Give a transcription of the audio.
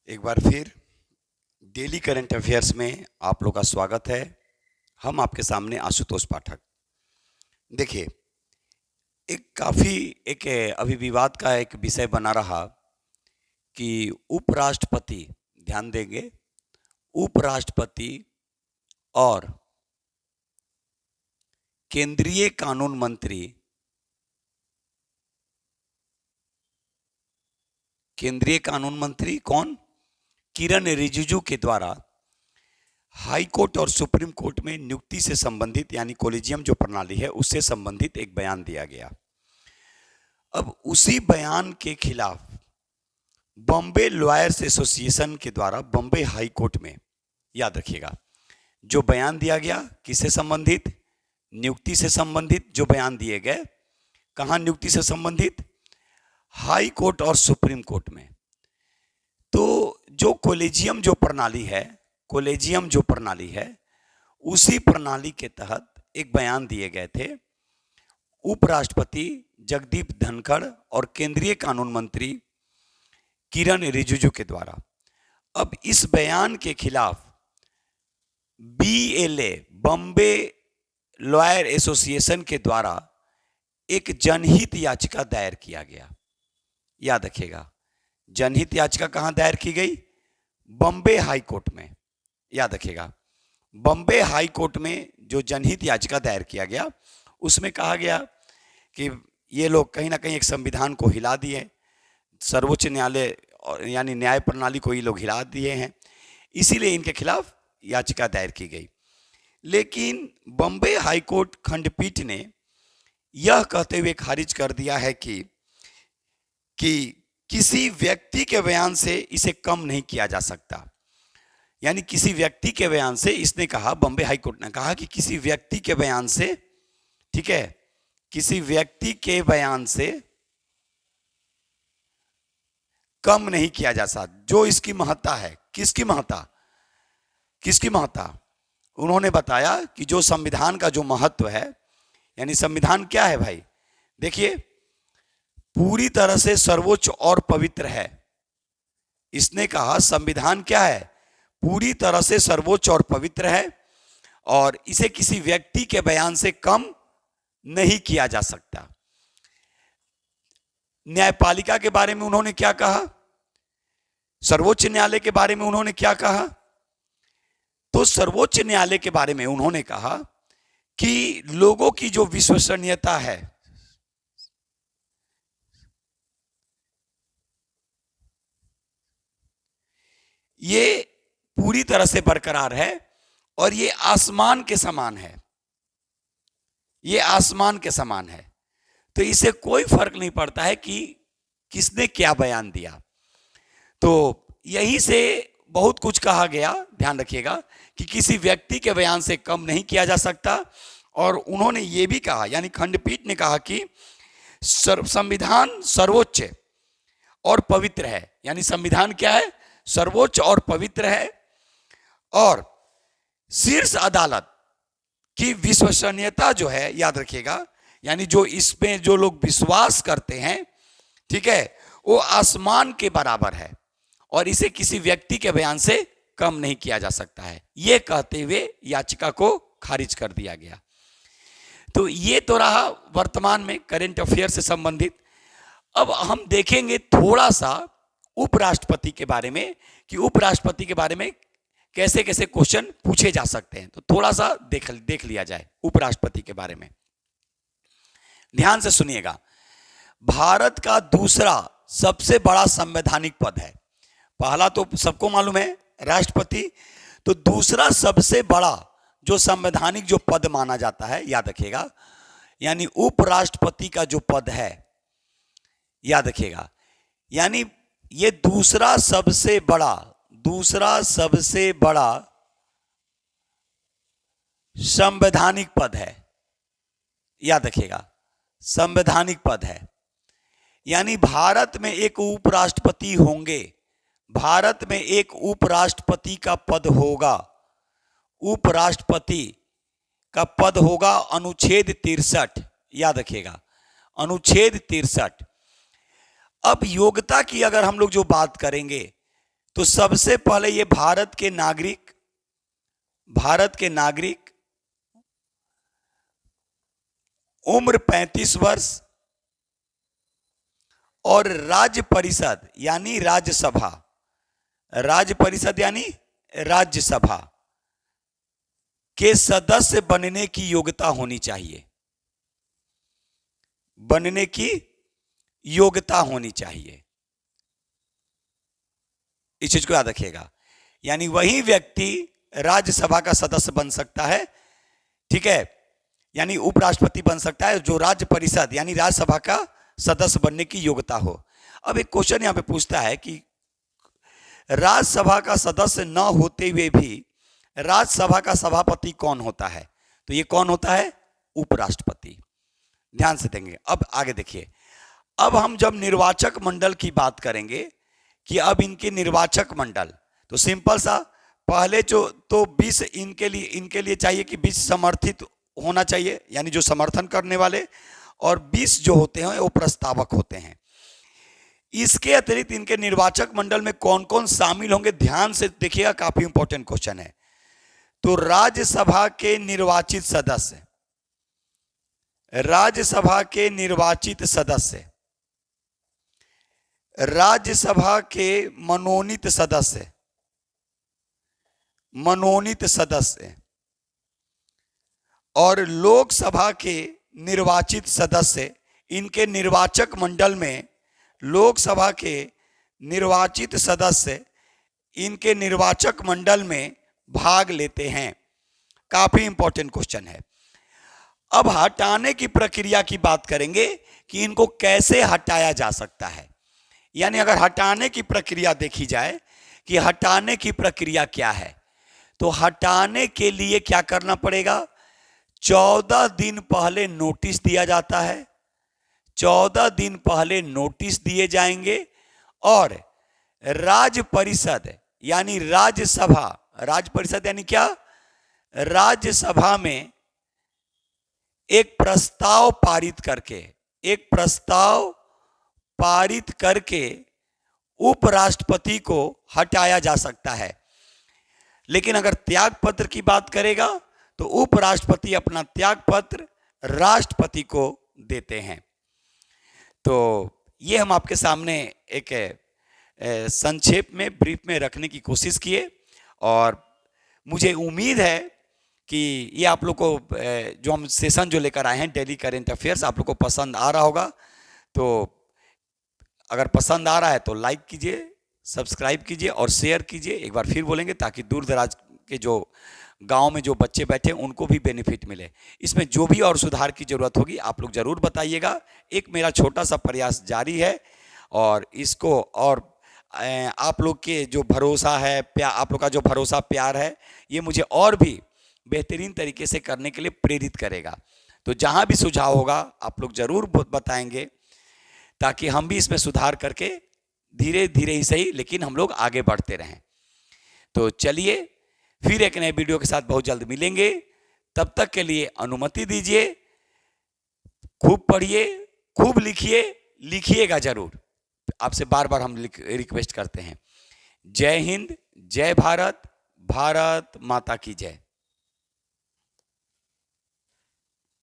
एक बार फिर daily current affairs में आप लोग का स्वागत है। हम आपके सामने आशुतोष पाठक। देखिए, एक अभी विवाद का एक विषय बना रहा कि उपराष्ट्रपति, ध्यान देंगे, उपराष्ट्रपति और केंद्रीय कानून मंत्री, केंद्रीय कानून मंत्री कौन? किरण रिजिजू के द्वारा हाई कोर्ट और सुप्रीम कोर्ट में नियुक्ति से संबंधित, यानी कोलिजियम जो प्रणाली है उससे संबंधित एक बयान दिया गया। अब उसी बयान के खिलाफ बॉम्बे लॉयर्स एसोसिएशन के द्वारा बॉम्बे हाई कोर्ट में, याद रखिएगा, जो बयान दिया गया किससे संबंधित? नियुक्ति से संबंधित। जो बयान दिए गए कहां नियुक्ति से संबंधित? हाई कोर्ट और सुप्रीम कोर्ट में। तो जो कोलेजियम जो प्रणाली है, कोलेजियम जो प्रणाली है, उसी प्रणाली के तहत एक बयान दिए गए थे उपराष्ट्रपति जगदीप धनखड़ और केंद्रीय कानून मंत्री किरण रिजिजू के द्वारा। अब इस बयान के खिलाफ BLA, बॉम्बे लॉयर एसोसिएशन के द्वारा एक जनहित याचिका दायर किया गया। याद रखिएगा, जनहित याचिका कहां दायर की गई? बॉम्बे हाई कोर्ट में। याद रखिएगा, बॉम्बे हाई कोर्ट में जो जनहित याचिका दायर किया गया, उसमें कहा गया कि ये लोग कहीं ना कहीं एक संविधान को हिला दिए, सर्वोच्च न्यायालय यानी न्याय प्रणाली को ये लोग हिला दिए हैं, इसीलिए इनके खिलाफ याचिका दायर की गई। लेकिन बॉम्बे हाई कोर्ट खंडपीठ ने यह कहते हुए खारिज कर दिया है कि किसी व्यक्ति के बयान से इसे कम नहीं किया जा सकता। यानी किसी व्यक्ति के बयान से, इसने कहा, बॉम्बे हाई कोर्ट ने कहा कि किसी व्यक्ति के बयान से, ठीक है, किसी व्यक्ति के बयान से कम नहीं किया जा सकता। जो इसकी महत्ता है, किसकी महत्ता? किसकी महत्ता? उन्होंने बताया कि जो संविधान का जो महत्व है, यानी संविधान क्या है भाई? देखिए, पूरी तरह से सर्वोच्च और पवित्र है। इसने कहा संविधान क्या है? पूरी तरह से सर्वोच्च और पवित्र है और इसे किसी व्यक्ति के बयान से कम नहीं किया जा सकता। न्यायपालिका के बारे में उन्होंने क्या कहा? सर्वोच्च न्यायालय के बारे में उन्होंने क्या कहा? तो सर्वोच्च न्यायालय के बारे में उन्होंने कहा कि लोगों की जो विश्वसनीयता है, ये पूरी तरह से बरकरार है और ये आसमान के समान है। ये आसमान के समान है, तो इसे कोई फर्क नहीं पड़ता है कि किसने क्या बयान दिया। तो यही से बहुत कुछ कहा गया, ध्यान रखिएगा, कि किसी व्यक्ति के बयान से कम नहीं किया जा सकता। और उन्होंने ये भी कहा, यानी खंडपीठ ने कहा कि संविधान सर्वोच्च और पवित्र है। यानी संविधान क्या है? सर्वोच्च और पवित्र है और शीर्ष अदालत की विश्वसनीयता जो है, याद रखिएगा, यानी जो इसमें जो लोग विश्वास करते हैं, ठीक है, वो आसमान के बराबर है और इसे किसी व्यक्ति के बयान से कम नहीं किया जा सकता है। यह कहते हुए याचिका को खारिज कर दिया गया। तो ये तो रहा वर्तमान में करंट अफेयर से संबंधित। अब हम देखेंगे थोड़ा सा उपराष्ट्रपति के बारे में कि उपराष्ट्रपति के बारे में कैसे कैसे क्वेश्चन पूछे जा सकते हैं। तो थोड़ा सा देख लिया जाए उपराष्ट्रपति के बारे में। ध्यान से सुनिएगा, भारत का दूसरा सबसे बड़ा संवैधानिक पद है। पहला तो सबको मालूम है राष्ट्रपति, तो दूसरा सबसे बड़ा जो संवैधानिक जो पद माना जाता है, याद रखिएगा, यानी उपराष्ट्रपति का जो पद है, याद रखिएगा, यानी ये दूसरा सबसे बड़ा संवैधानिक पद है। याद रखिएगा, संवैधानिक पद है, यानी भारत में एक उपराष्ट्रपति होंगे, भारत में एक उपराष्ट्रपति का पद होगा, उपराष्ट्रपति का पद होगा अनुच्छेद 63। याद रखिएगा, अनुच्छेद 63। अब योग्यता की अगर हम लोग जो बात करेंगे तो सबसे पहले ये भारत के नागरिक उम्र 35 वर्ष और राज्य परिषद यानी राज्यसभा के सदस्य बनने की योग्यता होनी चाहिए, इस चीज को याद रखिएगा। यानी वही व्यक्ति राज्यसभा का सदस्य बन सकता है, ठीक है, यानी उपराष्ट्रपति बन सकता है जो राज्य परिषद यानी राज्यसभा का सदस्य बनने की योग्यता हो। अब एक क्वेश्चन यहां पे पूछता है कि राज्यसभा का सदस्य न होते हुए भी राज्यसभा का सभापति कौन होता है? तो ये कौन होता है? उपराष्ट्रपति। ध्यान से देंगे। अब आगे देखिए, अब हम जब निर्वाचक मंडल की बात करेंगे कि अब इनके निर्वाचक मंडल, तो सिंपल सा, पहले जो तो 20 इनके लिए चाहिए कि 20 समर्थित होना चाहिए, यानी जो समर्थन करने वाले, और 20 जो होते हैं वो प्रस्तावक होते हैं। इसके अतिरिक्त इनके निर्वाचक मंडल में कौन कौन शामिल होंगे, ध्यान से देखिएगा, काफी इंपॉर्टेंट क्वेश्चन है। तो राज्यसभा के निर्वाचित सदस्य, राज्यसभा के मनोनीत सदस्य और लोकसभा के निर्वाचित सदस्य, इनके निर्वाचक मंडल में लोकसभा के निर्वाचित सदस्य इनके निर्वाचक मंडल में भाग लेते हैं। काफी इंपॉर्टेंट क्वेश्चन है। अब हटाने की प्रक्रिया की बात करेंगे कि इनको कैसे हटाया जा सकता है। यानी अगर हटाने की प्रक्रिया देखी जाए कि हटाने की प्रक्रिया क्या है, तो हटाने के लिए क्या करना पड़ेगा? 14 दिन पहले नोटिस दिया जाता है, 14 दिन पहले नोटिस दिए जाएंगे और राज्य परिषद यानी राज्य परिषद यानी क्या? राज्यसभा में एक प्रस्ताव पारित करके उपराष्ट्रपति को हटाया जा सकता है। लेकिन अगर त्याग पत्र की बात करेगा तो उपराष्ट्रपति अपना त्याग पत्र राष्ट्रपति को देते हैं। तो ये हम आपके सामने एक संक्षेप में, ब्रीफ में रखने की कोशिश किए और मुझे उम्मीद है कि ये आप लोग को जो हम सेशन जो लेकर आए हैं डेली करेंट अफेयर्स, आप लोग को पसंद आ रहा होगा। तो अगर पसंद आ रहा है तो लाइक कीजिए, सब्सक्राइब कीजिए और शेयर कीजिए। एक बार फिर बोलेंगे ताकि दूर दराज के जो गांव में जो बच्चे बैठे हैं उनको भी बेनिफिट मिले। इसमें जो भी और सुधार की जरूरत होगी आप लोग जरूर बताइएगा। एक मेरा छोटा सा प्रयास जारी है और इसको और आप लोग के जो भरोसा है, आप लोग का जो भरोसा प्यार है, ये मुझे और भी बेहतरीन तरीके से करने के लिए प्रेरित करेगा। तो जहां भी सुझाव होगा आप लोग जरूर बताएंगे ताकि हम भी इसमें सुधार करके धीरे धीरे ही सही लेकिन हम लोग आगे बढ़ते रहें। तो चलिए फिर एक नए वीडियो के साथ बहुत जल्द मिलेंगे। तब तक के लिए अनुमति दीजिए, खूब पढ़िए, खूब लिखिए, लिखिएगा जरूर, आपसे बार बार हम रिक्वेस्ट करते हैं। जय हिंद, जय भारत, भारत माता की जय।